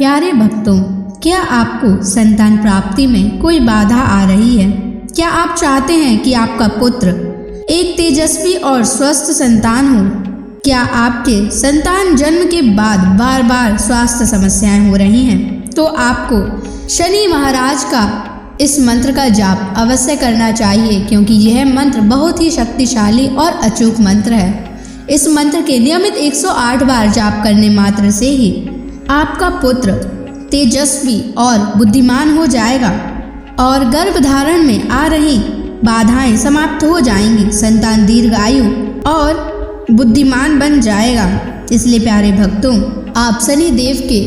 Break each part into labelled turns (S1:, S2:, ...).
S1: प्यारे भक्तों, क्या आपको संतान प्राप्ति में कोई बाधा आ रही है? क्या आप चाहते हैं कि आपका पुत्र एक तेजस्वी और स्वस्थ संतान हो? क्या आपके संतान जन्म के बाद बार बार स्वास्थ्य समस्याएं हो रही हैं? तो आपको शनि महाराज का इस मंत्र का जाप अवश्य करना चाहिए, क्योंकि यह मंत्र बहुत ही शक्तिशाली और अचूक मंत्र है। इस मंत्र के नियमित 108 बार जाप करने मात्र से ही आपका पुत्र तेजस्वी और बुद्धिमान हो जाएगा और गर्भधारण में आ रही बाधाएं समाप्त हो जाएंगी। संतान दीर्घायु और बुद्धिमान बन जाएगा। इसलिए प्यारे भक्तों, आप शनि देव के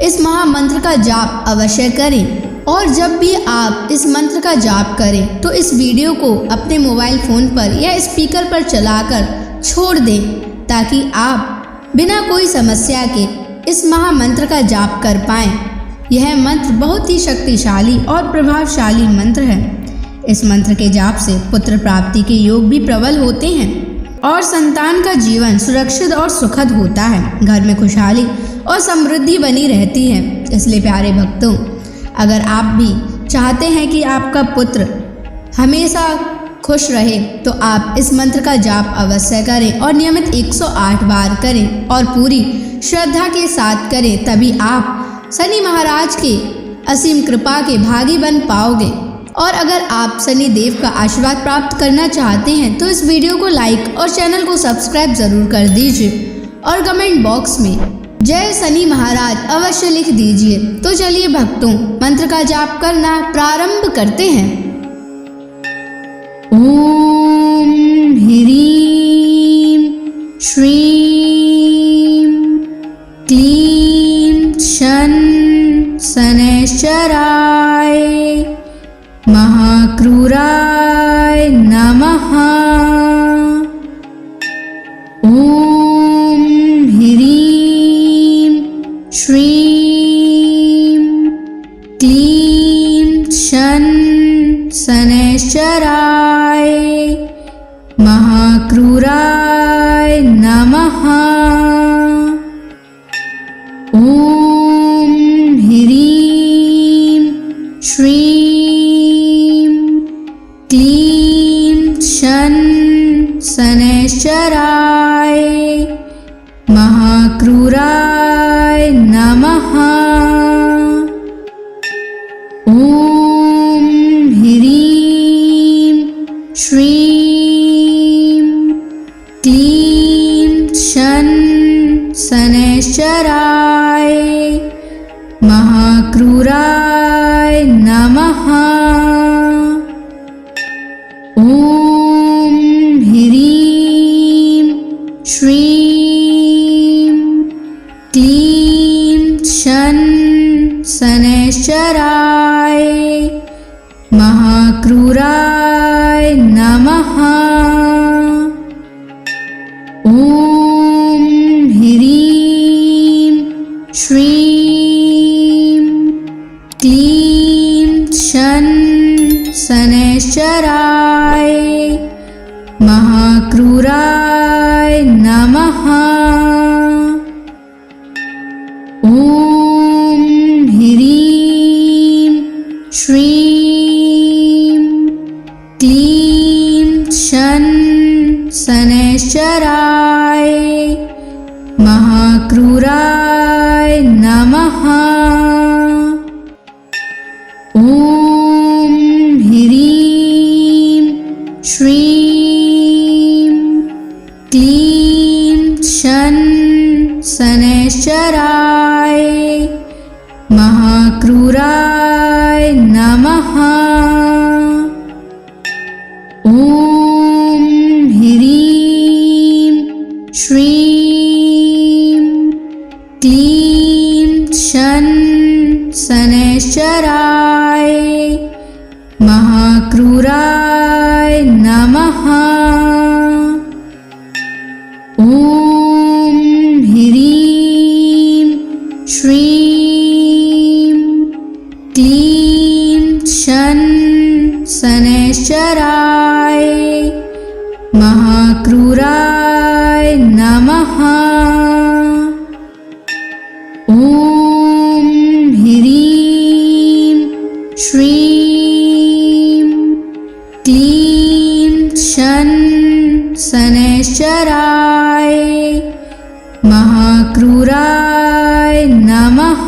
S1: इस महामंत्र का जाप अवश्य करें। और जब भी आप इस मंत्र का जाप करें तो इस वीडियो को अपने मोबाइल फोन पर या स्पीकर पर चलाकर छोड़ दें, ताकि आप बिना कोई समस्या के इस महामंत्र का जाप कर पाएं। यह मंत्र बहुत ही शक्तिशाली और प्रभावशाली मंत्र है। इस मंत्र के जाप से पुत्र प्राप्ति के योग भी प्रबल होते हैं और संतान का जीवन सुरक्षित और सुखद होता है। घर में खुशहाली और समृद्धि बनी रहती है। इसलिए प्यारे भक्तों, अगर आप भी चाहते हैं कि आपका पुत्र हमेशा खुश रहे, तो आप इस मंत्र का जाप अवश्य करें और नियमित 108 बार करें और पूरी श्रद्धा के साथ करें। तभी आप शनि महाराज के असीम कृपा के भागी बन पाओगे। और अगर आप शनि देव का आशीर्वाद प्राप्त करना चाहते हैं तो इस वीडियो को लाइक और चैनल को सब्सक्राइब जरूर कर दीजिए और कमेंट बॉक्स में जय शनि महाराज अवश्य लिख दीजिए। तो चलिए भक्तों, मंत्र का जाप करना प्रारंभ करते हैं। ओम ह्रीं श्रीं क्लीं शन शनैश्चराय महाक्रूराय नमः। ओम ह्रीं श्रीं क्लीं शन शनैश्चराय महाक्रूराय नमः। ओम ह्रीं श्रीं क्लीं शन शनैश्चराय महाक्रूराय नमः। ओम ह्रीं श्रीं क्लीं शन शनैश्चराय महाक्रूराय नमः। ओम ह्रीं श्रीं क्लीं शन शनैश्चराय महाक्रूराय नमः। ओम ह्रीं श्रीं क्लीं शन शनैश्चराय महाक्रूराय नमः। ओम ह्रीं श्रीं क्लीं शन शनैश्चराय महाक्रूराय नमः। ओम ह्रीं श्रीं क्लीं शन शनैश्चराय महाक्रूराय नमः। ओम ह्रीं श्रीं क्लीं शन शनैश्चराय महाक्रूराय नमः। ओम ह्रीं श्रीं क्लीं शन शनैश्चराय महाक्रूराय नमः। ओम शनैश्चराय महाक्रूराय नमः।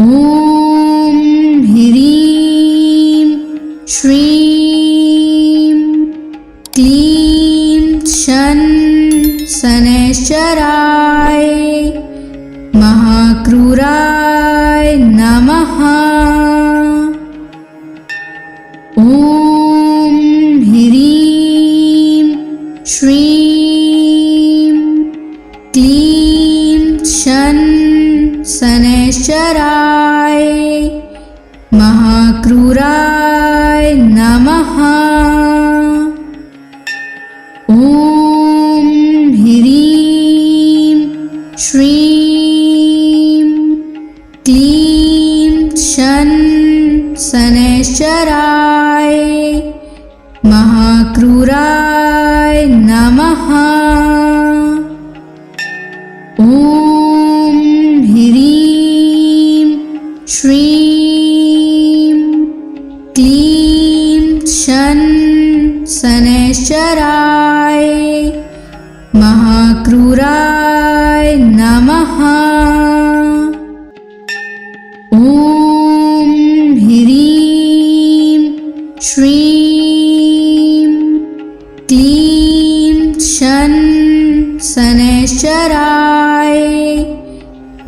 S1: ॐ ह्रीं श्रीं क्लीं शनैश्चराय महाक्रूराय नमः। ॐ ह्रीं श्रीं क्लीं शनैश्चराय महाक्रूराय नमः। ॐ ह्रीं श्रीं क्लीं शनैश्चराय महाक्रूराय नमः। ॐ ह्रीं श्रीं क्लीं शनैश्चराय महाक्रूराय नमः। ॐ ह्रीं श्रीं क्लीं शनैश्चराय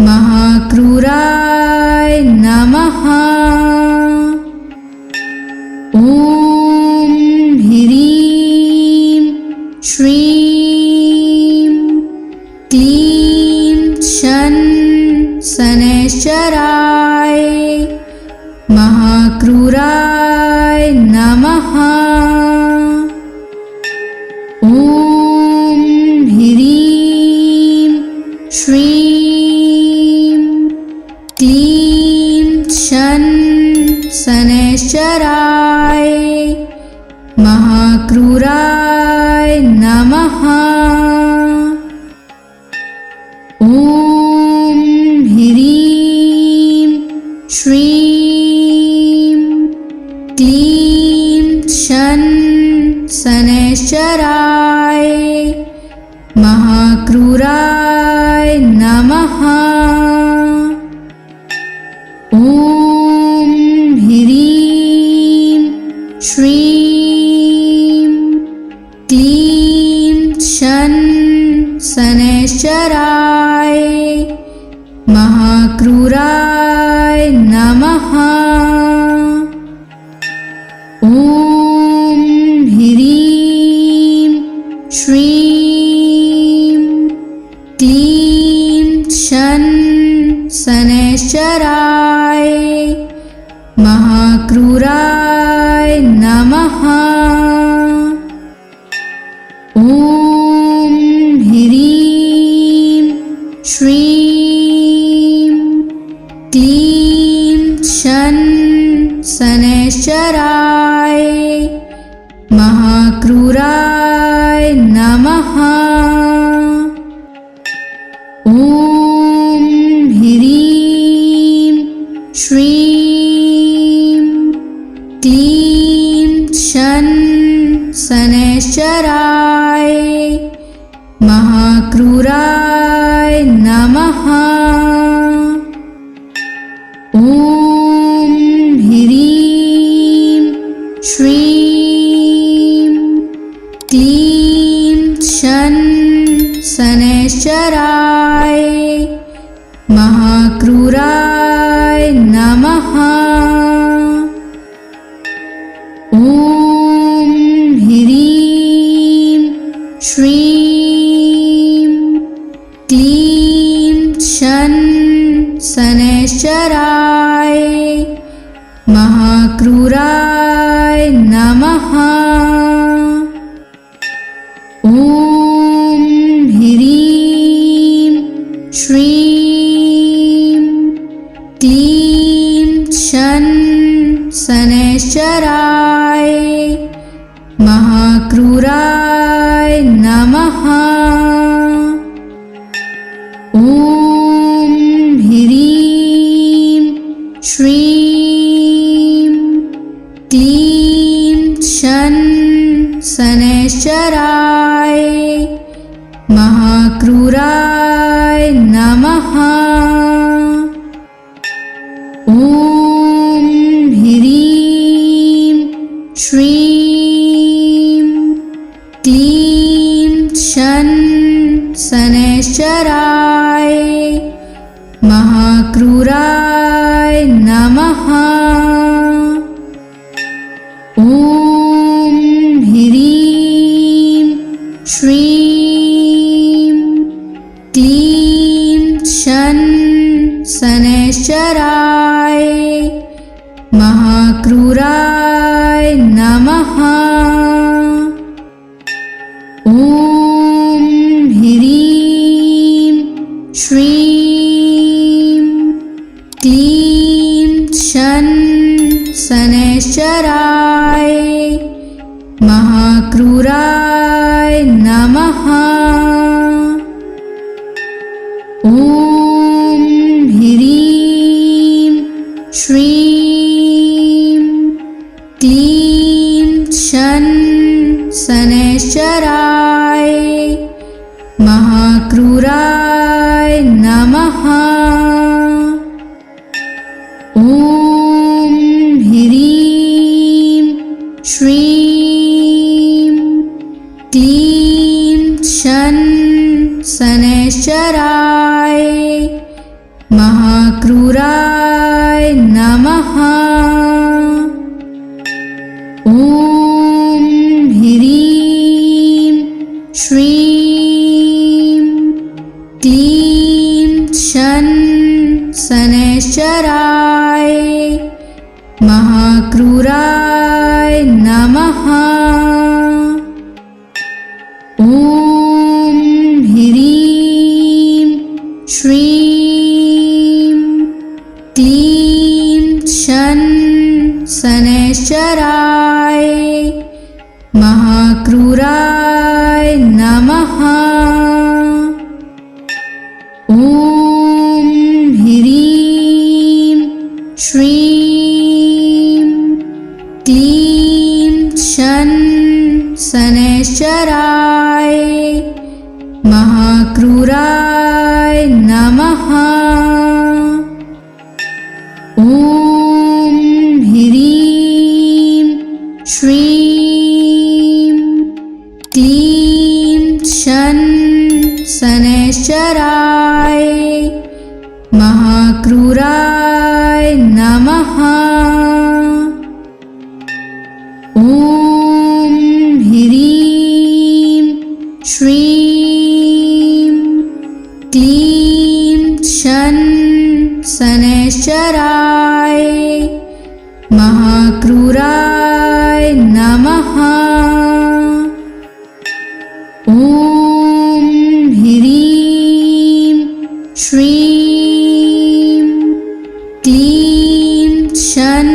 S1: महाक्रूराय नमः। ॐ ह्रीं श्रीं क्लीं शनैश्चराय महाक्रूराय नमः। ॐ ह्रीं श्रीं क्लीं शनैश्चराय महाक्रूराय नमः। ॐ ह्रीं श्रीं क्लीं शनैश्चराय महाक्रूराय नमः। ॐ ह्रीं श्रीं क्लीं शनैश्चराय महाक्रूराय नमः। ॐ ह्रीं श्रीं क्लीं शनैश्चराय महाक्रूराय नमः। ॐ ह्रीं श्रीं क्लीं शनैश्चराय महाक्रूराय नमः। ॐ ह्रीं श्रीं क्लीं शनैश्चराय महाक्रूराय नमः। ॐ ह्रीं श्रीं क्लीं शनैश्चराय महाक्रूराय नमः। ॐ ह्रीं श्रीं क्लीं शनैश्चराय महाक्रूराय नमः। ॐ ह्रीं श्रीं क्लीं शनैश्चराय महाक्रूराय नमः। ॐ ह्रीं श्रीं क्लीं शनैश्चराय महाक्रूराय नमः। ॐ ह्रीं श्रीं क्लीं शन शनैश्चराय महाक्रूराय नमः। ॐ ह्रीं श्रीं क्लीं शन शनैश्चराय महाक्रूराय नमः। ॐ ह्रीं श्रीं क्लीं शन शनैश्चराय महाक्रूराय नमः। ॐ ह्रीं श्रीं क्लीं शन शनैश्चराय महाक्रूराय नमः। ॐ ह्रीं श्रीं क्लीं शन शनैश्चराय महाक्रूराय नमः। ॐ ह्रीं श्रीं क्लीं शन शनैश्चराय महाक्रूराय नमः। ॐ ह्रीं श्रीं क्लीं शन शनैश्चराय महाक्रूराय नमः। ॐ ह्रीं श्रीं क्लीं शन शनैश्चराय महाक्रूराय नमः। ॐ ह्रीं श्रीं क्लीं शन शनैश्चराय महाक्रूराय नमः। ॐ ह्रीं श्रीं क्लीं शन शनैश्चराय महाक्रूराय नमः। ॐ ह्रीं श्रीं क्लीं शन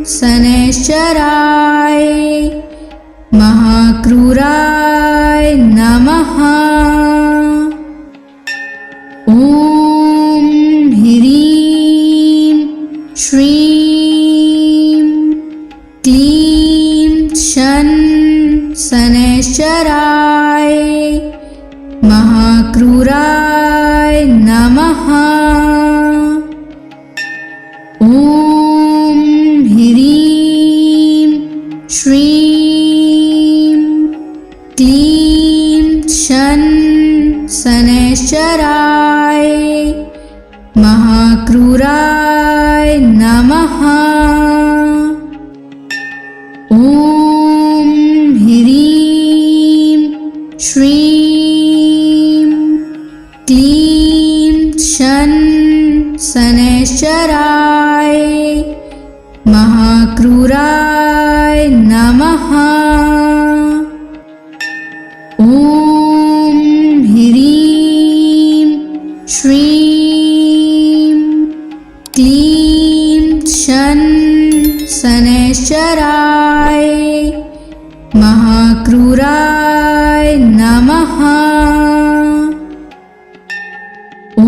S1: शनैश्चराय महाक्रूराय नमः। ॐ ह्रीं श्रीं क्लीं शन शनैश्चराय महाक्रूराय नमः। ॐ ह्रीं श्रीं क्लीं शन शनैश्चराय महाक्रूराय नमः। ॐ ह्रीं श्रीं क्लीं शन शनैश्चराय महाक्रूराय नमः। ॐ ह्रीं श्रीं क्लीं शन शनैश्चराय महाक्रूराय नमः। ॐ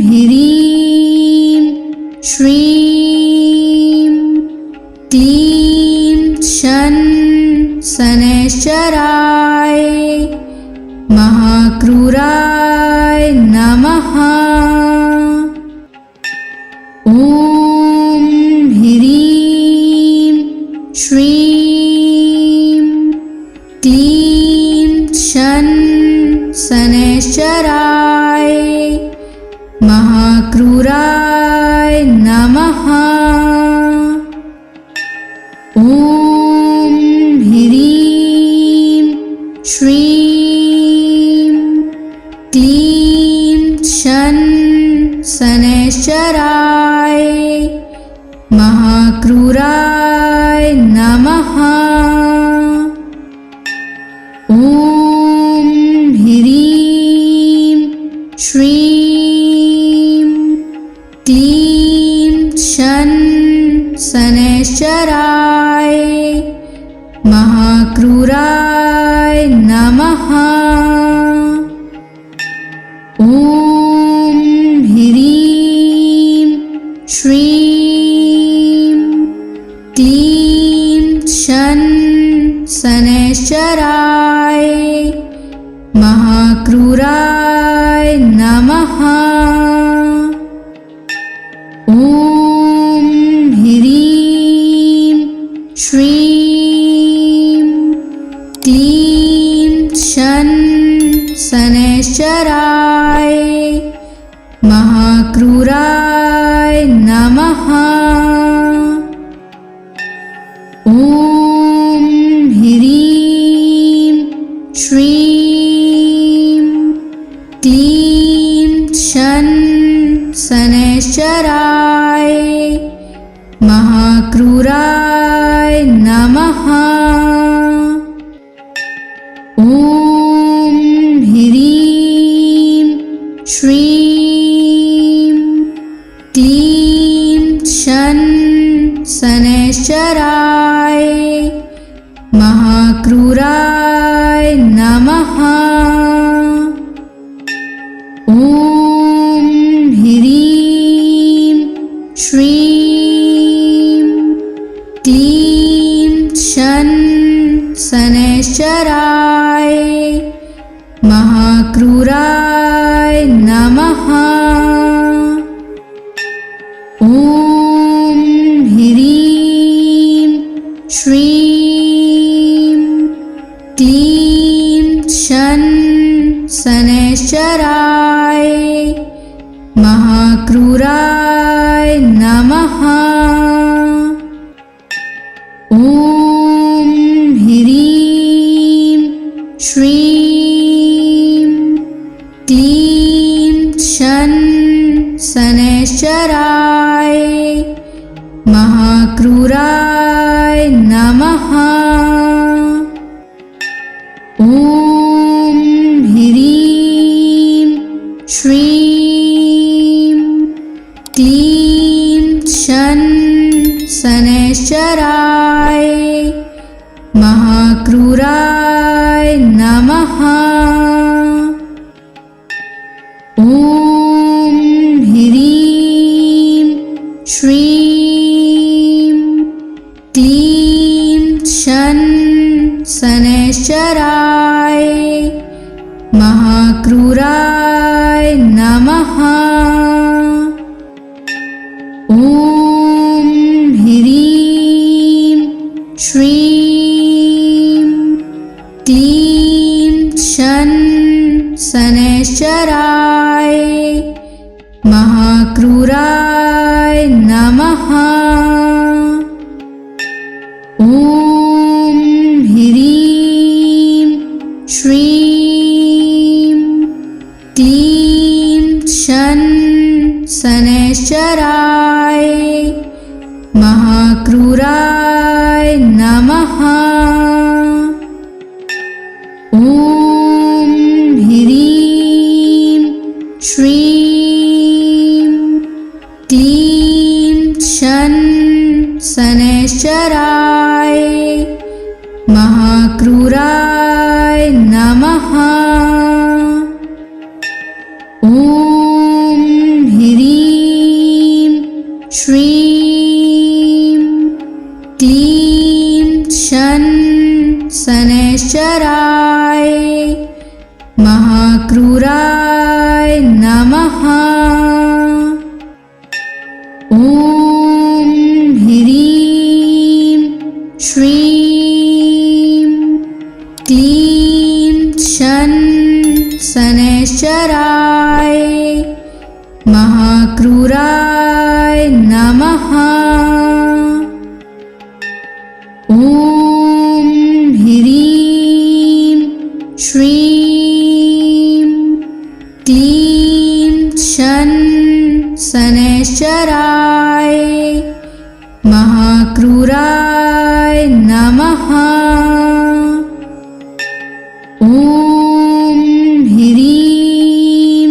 S1: ह्रीं श्रीं क्लीं शन क्लीं शन शनैश्चराय महाक्रूराय नमः। ॐ ह्रीं श्रीं क्लीं शन शनैश्चराय महाक्रूराय नमः। ॐ ह्रीं श्रीं क्लीं शन शनैश्चराय महाक्रूराय नमः। ॐ ह्रीं श्रीं क्लीं शन शनैश्चराय महाक्रूराय नमः। ॐ ह्रीं श्रीं क्लीं शन शनैश्चराय महाक्रूराय नमः। ॐ ह्रीं श्रीं क्लीं शन शनैश्चराय महाक्रूराय नमः। ॐ ह्रीं श्रीं क्लीं शन शनैश्चराय महाक्रूराय नमः। ॐ ह्रीं श्रीं क्लीं शन शनैश्चराय महाक्रूराय नमः। ॐ ह्रीं श्रीं क्लीं शन शनैश्चराय महाक्रूराय नमः। ॐ ह्रीं श्रीं क्लीं शन शनैश्चराय महाक्रूराय नमः। ॐ ह्रीं श्रीं क्लीं शन शनैश्चराय महाक्रूराय नमः। ॐ ह्रीं श्रीं क्लीं शन शनैश्चराय महाक्रूराय नमः। ॐ ह्रीं श्रीं क्लीं शन शनैश्चराय महाक्रूराय नमः। ॐ ह्रीं श्रीं क्लीं शन शनैश्चराय महाक्रूराय नमः। ॐ ह्रीं श्रीं क्लीं शन शनैश्चराय महाक्रूराय नमः। ॐ ह्रीं श्रीं क्लीं शन शनैश्चराय महाक्रूराय नमः। ॐ ह्रीं श्रीं क्लीं शन शनैश्चराय महाक्रूराय नमः। ॐ ह्रीं श्रीं क्लीं शन शनैश्चराय महाक्रूराय नमः। ॐ ह्रीं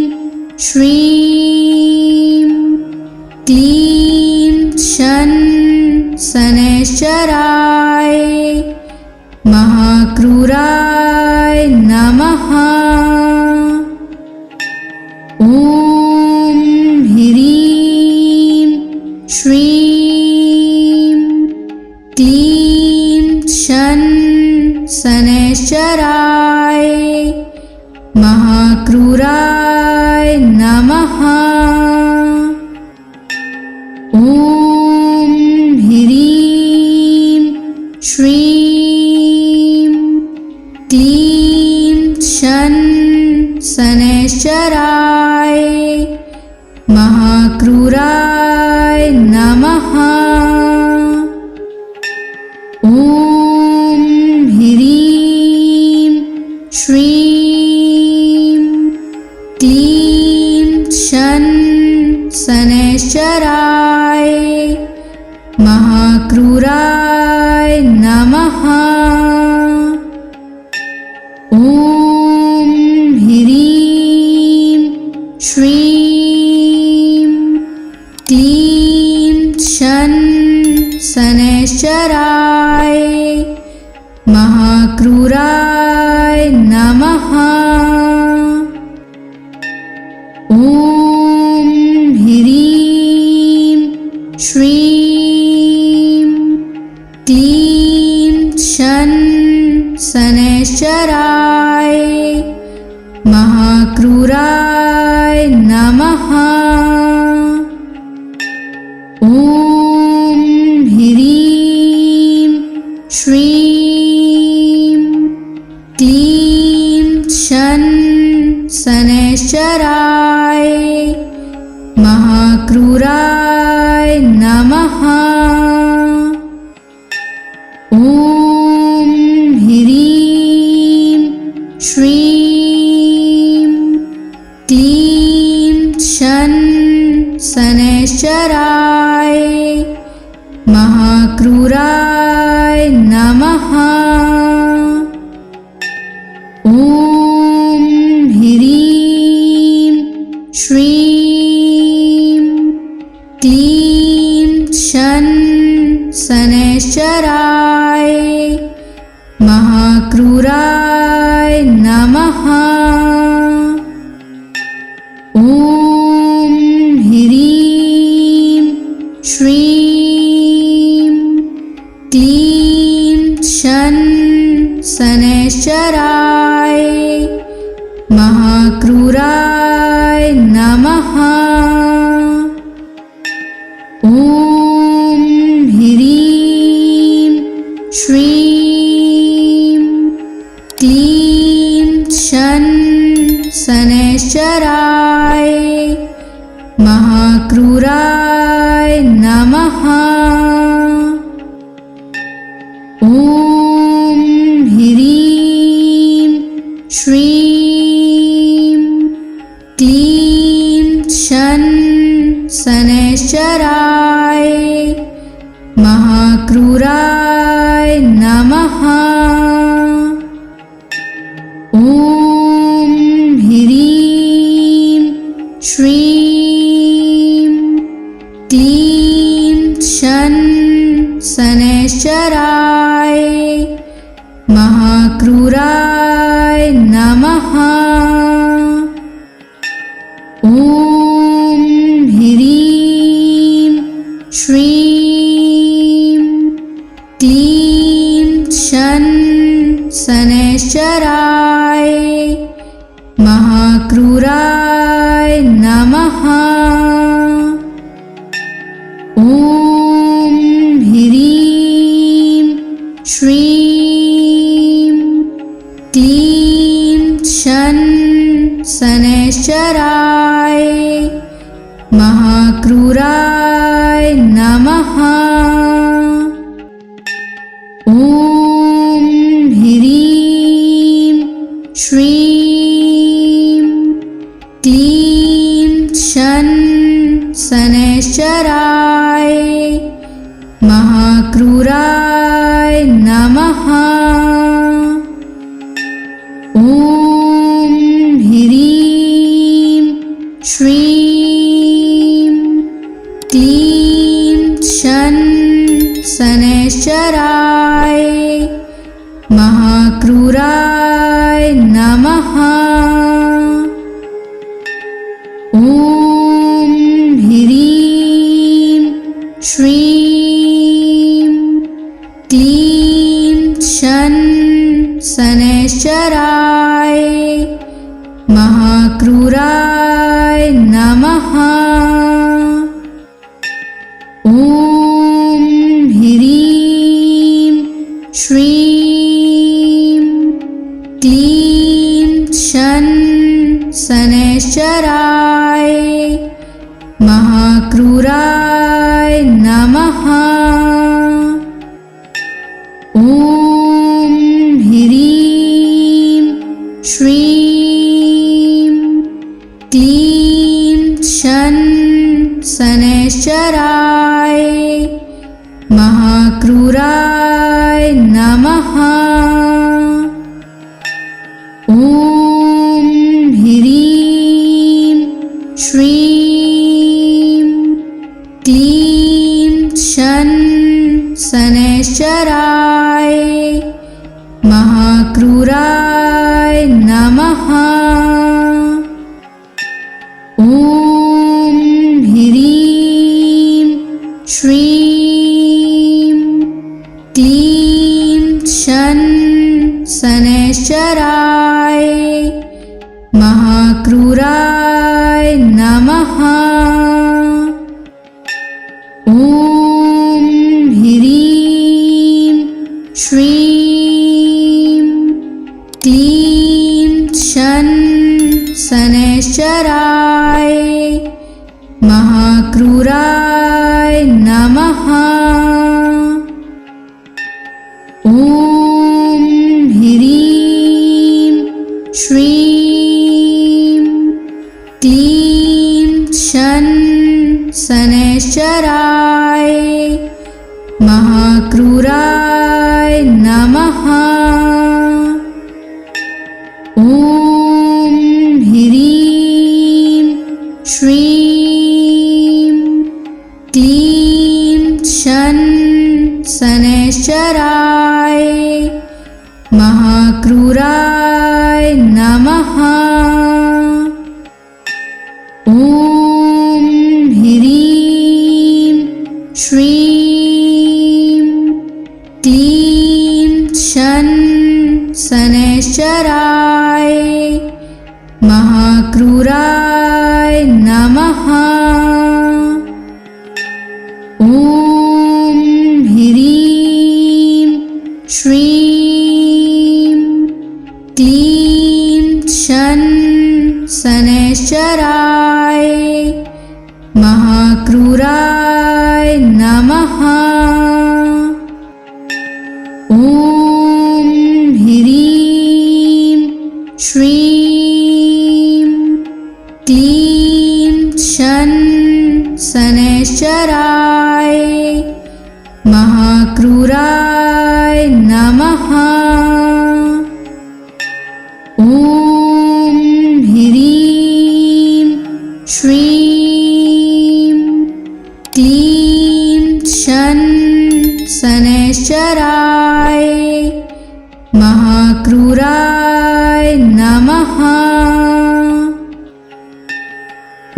S1: श्रीं क्लीं शन शनैश्चराय महाक्रूराय नमः। ॐ ह्रीं श्रीं क्लीं शन शनैश्चराय महाक्रूराय नमः। ॐ ह्रीं श्रीं क्लीं शन शनैश्चराय महाक्रूराय नमः। ॐ ह्रीं श्रीं क्लीं शन शनैश्चराय महाक्रूराय नमः। ॐ ह्रीं श्रीं क्लीं शन शनैश्चराय महाक्रूराय नमः। ॐ ह्रीं श्रीं क्लीं शन शनैश्चराय महाक्रूराय नमः। ॐ ह्रीं श्रीं क्लीं शन शनैश्चराय महाक्रूराय नमः। ॐ ह्रीं श्रीं क्लीं शन शनैश्चराय महाक्रूराय नमः। ॐ ह्रीं श्रीं क्लीं शन शनैश्चराय महाक्रूराय नमः। ॐ ह्रीं श्रीं क्लीं शन शनैश्चराय महाक्रूराय नमः। ॐ ह्रीं श्रीं क्लीं शन शनैश्चराय महाक्रूराय नमः। ॐ ह्रीं श्रीं क्लीं शन शनैश्चराय महाक्रूराय नमः। ॐ ह्रीं श्रीं क्लीं शन शनैश्चराय महाक्रूराय नमः। ॐ ह्रीं श्रीं क्लीं शन शनैश्चराय महाक्रूराय नमः। ॐ ह्रीं श्रीं क्लीं शन शनैश्चराय महाक्रूराय नमः। ॐ ह्रीं श्रीं क्लीं शन शनैश्चराय महाक्रूराय नमः। ॐ ह्रीं श्रीं क्लीं शन शनैश्चराय महाक्रूराय नमः। ॐ ह्रीं श्रीं क्लीं शन शनैश्चराय महाक्रूराय नमः। ॐ ह्रीं श्रीं क्लीं शन शनैश्चराय महाक्रूराय नमः। ॐ ह्रीं श्रीं क्लीं शन शनैश्चराय महाक्रूराय नमः। ॐ ह्रीं श्रीं क्लीं शन शनैश्चराय महाक्रूराय नमः। ॐ ह्रीं श्रीं क्लीं शन शनैश्चराय महाक्रूराय नमः। ॐ ह्रीं श्रीं क्लीं शन शनैश्चराय महाक्रूराय नमः। ॐ ह्रीं श्रीं क्लीं शन शनैश्चराय महाक्रूराय नमः। ॐ ह्रीं श्रीं क्लीं शन शनैश्चराय महाक्रूराय नमः। ॐ ह्रीं श्रीं क्लीं शन शनैश्चराय महाक्रूराय नमः। ॐ ह्रीं श्रीं क्लीं शन शनैश्चराय महाक्रूराय नमः। ॐ ह्रीं श्रीं क्लीं शन शनैश्चराय महाक्रूराय नमः। ॐ ह्रीं श्रीं क्लीं शन शनैश्चराय महाक्रूराय नमः।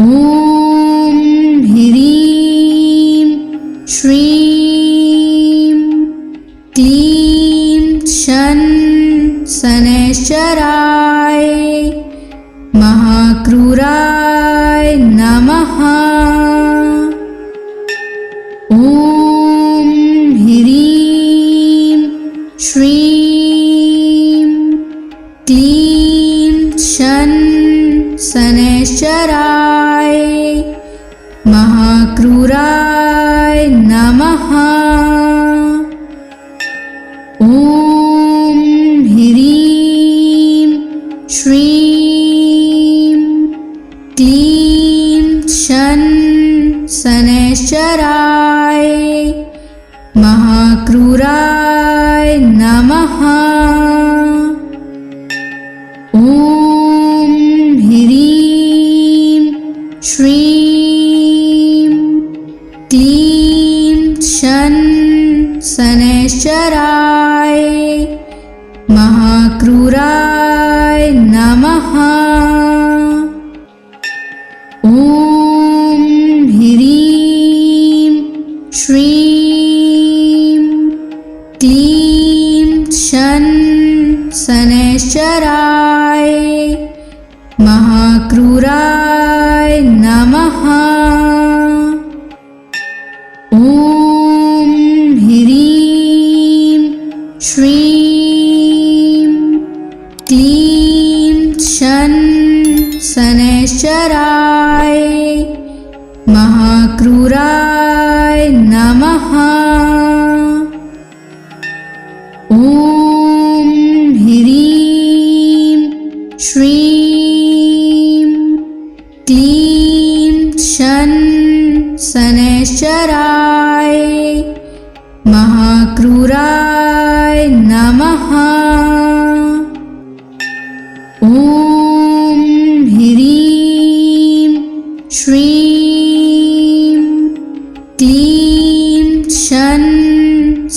S1: ॐ ह्रीं श्रीं क्लीं शन शनैश्चराय महाक्रूराय नमः। ॐ ह्रीं श्रीं शन शनैश्चराय महाक्रूराय नमः। ॐ ह्रीं श्रीं क्लीं शन शनैश्चराय महाक्रूराय नमः। ॐ ह्रीं श्रीं क्लीं शन शनैश्चराय महाक्रूराय नमः। ॐ ह्रीं श्रीं क्लीं शन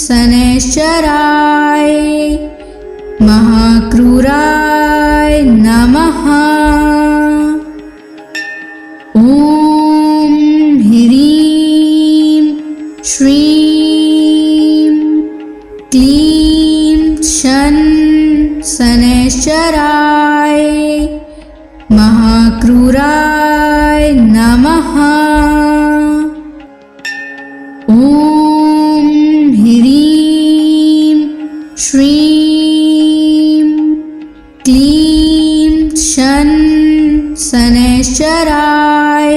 S1: शनैश्चराय महाक्रूराय नमः। ॐ ह्रीं श्रीं क्लीं शन शनैश्चराय महाक्रूराय नमः। ॐ ह्रीं श्रीं क्लीं शन शनैश्चराय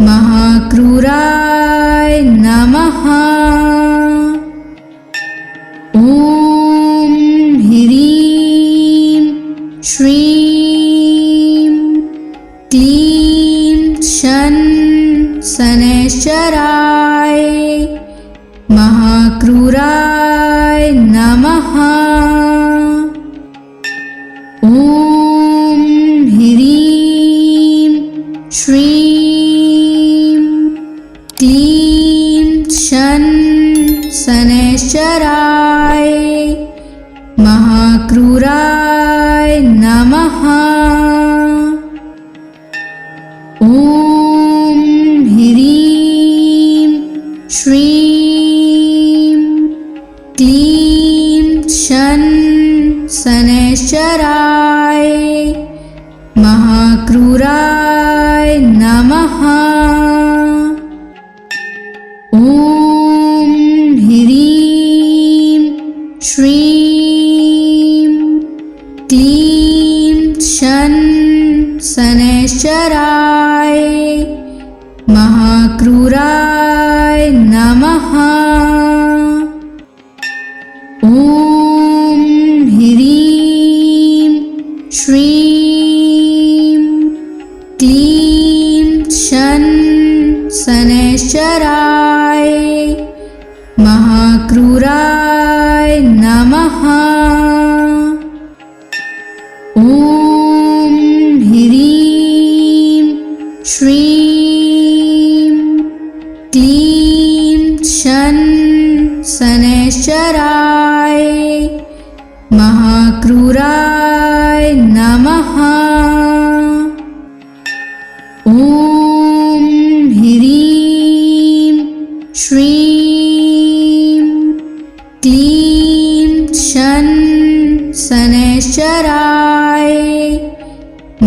S1: महाक्रूराय नमः। ॐ ह्रीं श्रीं क्लीं शन शनैश्चराय महाक्रूराय नमः। ॐ ह्रीं श्रीं क्लीं शन शनैश्चराय महाक्रूराय नमः। ॐ ह्रीं श्रीं क्लीं शन शनैश्चराय महाक्रूराय नमः। ॐ ह्रीं श्रीं क्लीं शन शनैश्चराय महाक्रूराय नमः। ॐ ह्रीं श्रीं क्लीं शन शनैश्चराय महाक्रूराय नमः। ॐ ह्रीं श्रीं क्लीं शन शनैश्चराय महाक्रूराय नमः। ॐ ह्रीं श्रीं क्लीं शन शनैश्चराय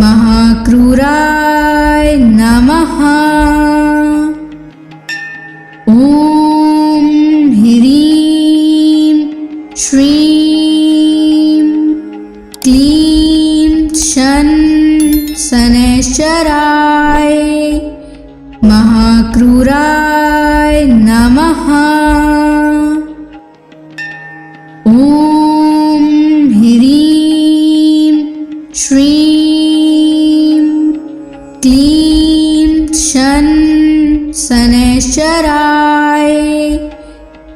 S1: महाक्रूराय नमः। ॐ ह्रीं श्रीं क्लीं शन शनैश्चराय महाक्रूराय नमः। ॐ ह्रीं श्रीं क्लीं शन शनैश्चराय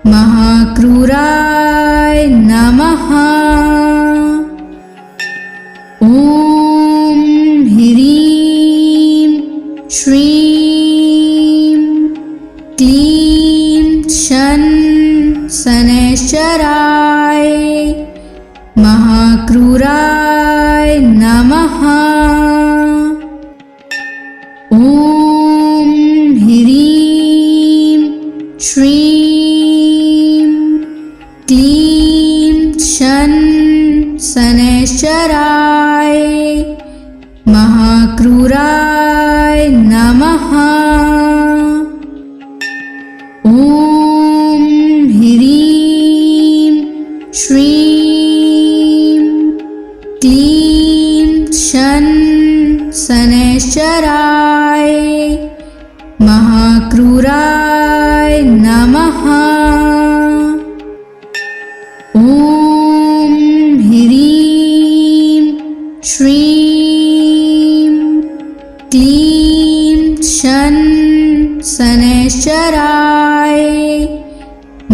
S1: महाक्रूराय नमः। ॐ ह्रीं श्रीं क्लीं शन शनैश्चराय महाक्रूराय नमः। ॐ ह्रीं श्रीं क्लीं शन शनैश्चराय महाक्रूराय नमः। ॐ ह्रीं श्रीं क्लीं शन शनैश्चराय महाक्रूराय नमः। ॐ ह्रीं श्रीं क्लीं शन शनैश्चराय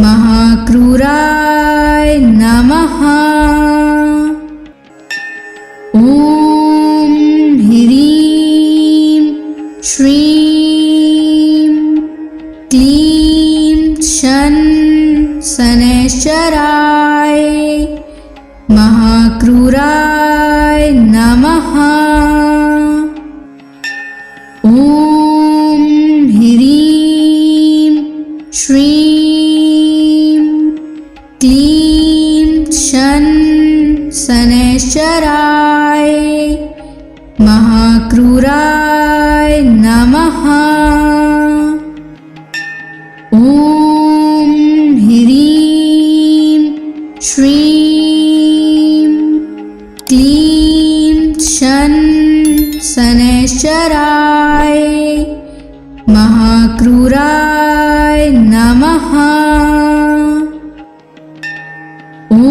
S1: महाक्रूराय नमः। ॐ ह्रीं श्रीं क्लीं शन शनैश्चराय महाक्रूराय नमः। ॐ ह्रीं श्रीं क्लीं शन शनैश्चराय महाक्रूराय नमः। ॐ ह्रीं श्रीं क्लीं शन शनैश्चराय महाक्रूराय नमः। ॐ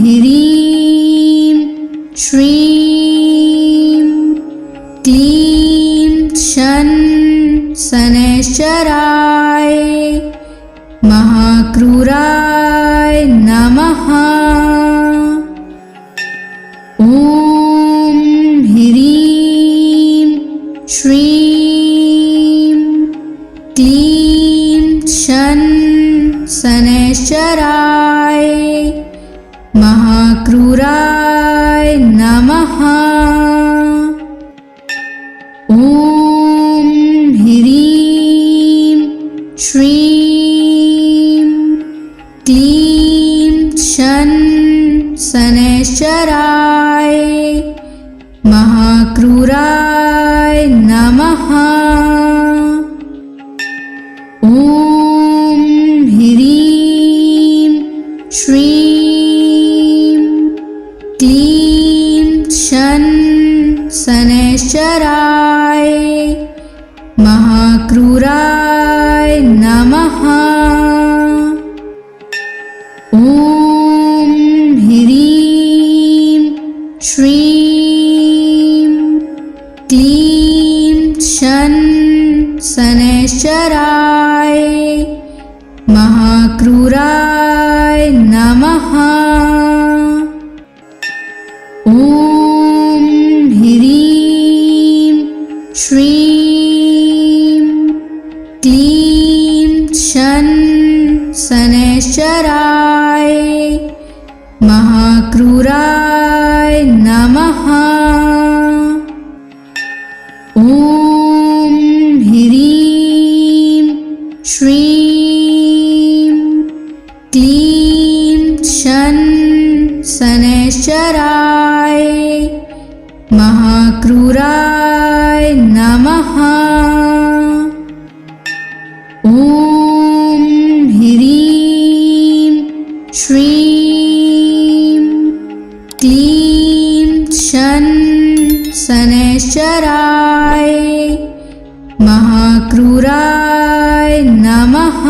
S1: ह्रीं श्रीं क्लीं शन शनैश्चराय महाक्रूराय नमः। ॐ ह्रीं श्रीं क्लीं शन शनैश्चराय महाक्रूराय नमः। ॐ ह्रीं श्रीं क्लीं शन शनैश्चराय महाक्रूराय नमः। ॐ ह्रीं श्रीं क्लीं शन शनैश्चराय महाक्रूराय नमः। ॐ ह्रीं श्रीं क्लीं शन शनैश्चराय महाक्रूराय नमः। ॐ ह्रीं श्रीं क्लीं शन शनैश्चराय महाक्रूराय नमः। ॐ ह्रीं श्रीं क्लीं शन शनैश्चराय महाक्रूराय नमः। ॐ ह्रीं श्रीं क्लीं शन शनैश्चराय महाक्रूराय नमः।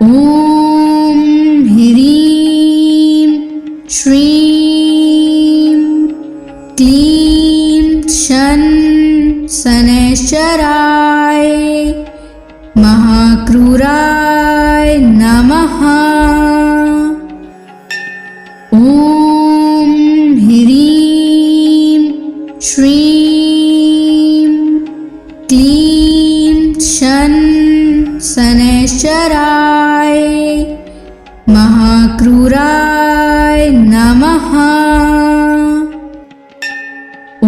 S1: ॐ ह्रीं श्रीं क्लीं शन शनैश्चराय महाक्रूराय नमः। ॐ ह्रीं श्रीं क्लीं शन शनैश्चराय महाक्रूराय नमः। ॐ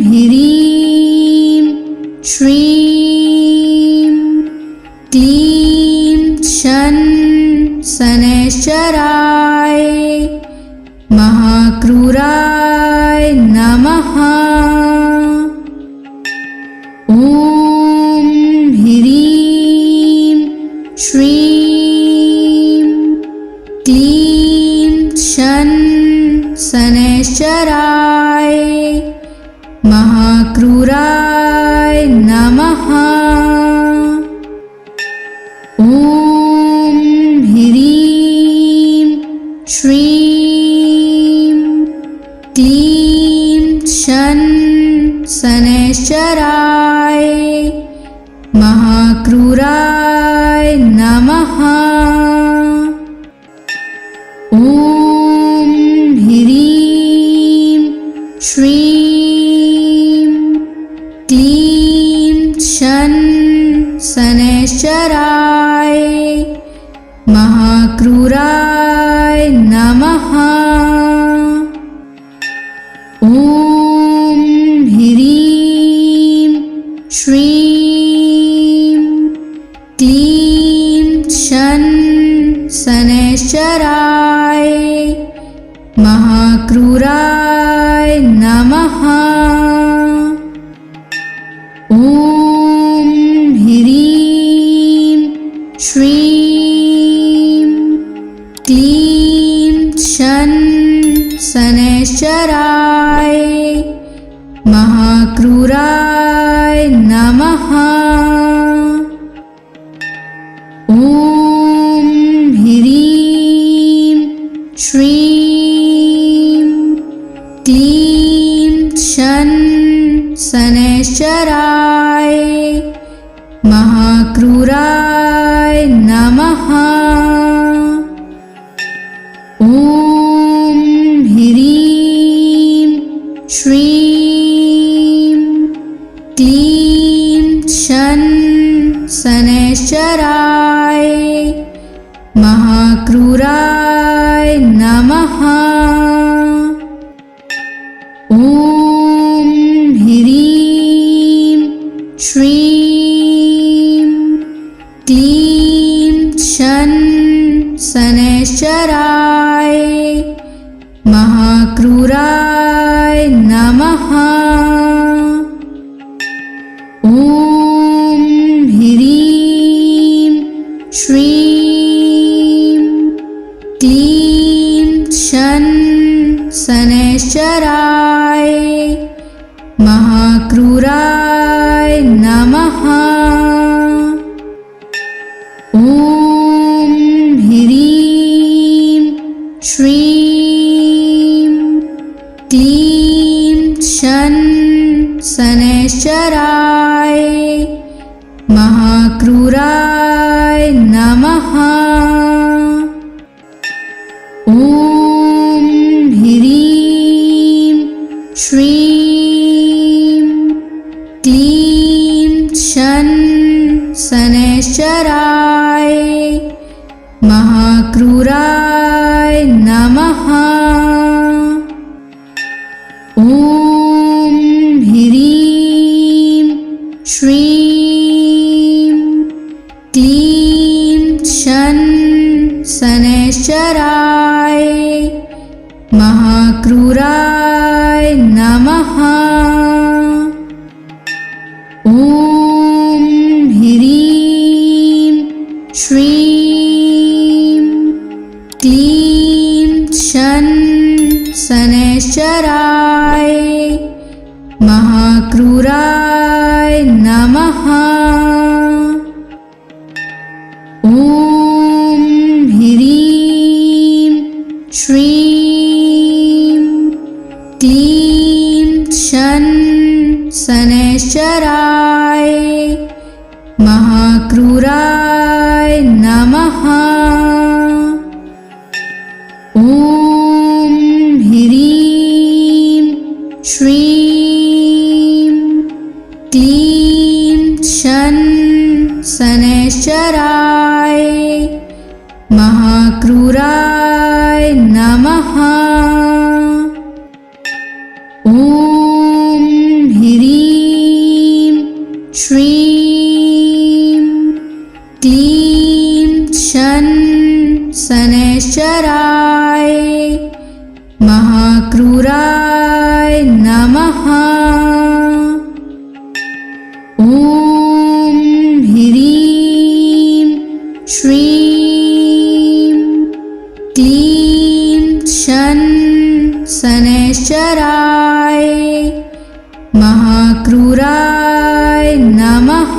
S1: ह्रीं श्रीं क्लीं शन शन शनैश्चराय महाक्रूराय नमः। ॐ ह्रीं श्रीं क्लीं शन शनैश्चराय महाक्रूराय नमः। ॐ ह्रीं श्रीं क्लीं शन शनैश्चराय महाक्रूराय नमः। ॐ ह्रीं श्रीं क्लीं शन शनैश्चराय महाक्रूराय नमः। ॐ ह्रीं श्रीं क्लीं शन शनैश्चराय महाक्रूराय नमः। ॐ ह्रीं श्रीं क्लीं शन शनैश्चराय महाक्रूराय नमः। ॐ ह्रीं श्रीं क्लीं शन शनैश्चराय महाक्रूराय नमः। ॐ ह्रीं श्रीं क्लीं शन शनैश्चराय महाक्रूराय नमः। ॐ ह्रीं श्रीं क्लीं शन शनैश्चराय महाक्रूराय नमः। ॐ ह्रीं श्रीं क्लीं शन शनैश्चराय महाक्रूराय नमः। ॐ ह्रीं श्रीं क्लीं शन शनैश्चराय महाक्रूराय नमः। ॐ ह्रीं श्रीं क्लीं शन शनैश्चराय महाक्रूराय नमः। ॐ ह्रीं श्रीं क्लीं शन शनैश्चराय महाक्रूराय नमः। ॐ ह्रीं श्रीं क्लीं शन शनैश्चराय महाक्रूराय नमः। ॐ ह्रीं श्रीं क्लीं शन शनैश्चराय महाक्रूराय नमः। ॐ ह्रीं श्रीं क्लीं शन शनैश्चराय महाक्रूराय नमः। ॐ ह्रीं श्रीं क्लीं शन शन शनैश्चराय महाक्रूराय नमः। ॐ ह्रीं श्रीं क्लीं शन शनैश्चराय महाक्रूराय नमः।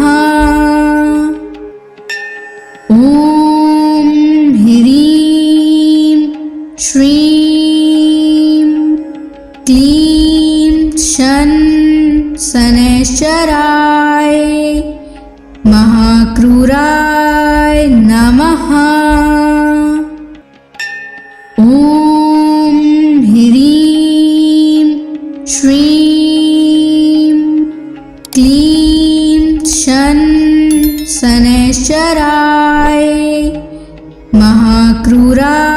S1: ॐ ह्रीं श्रीं क्लीं शन शनैश्चराय महाक्रूराय नमः। ॐ ह्रीं श्रीं क्लीं शन शनैश्चराय महाक्रूराय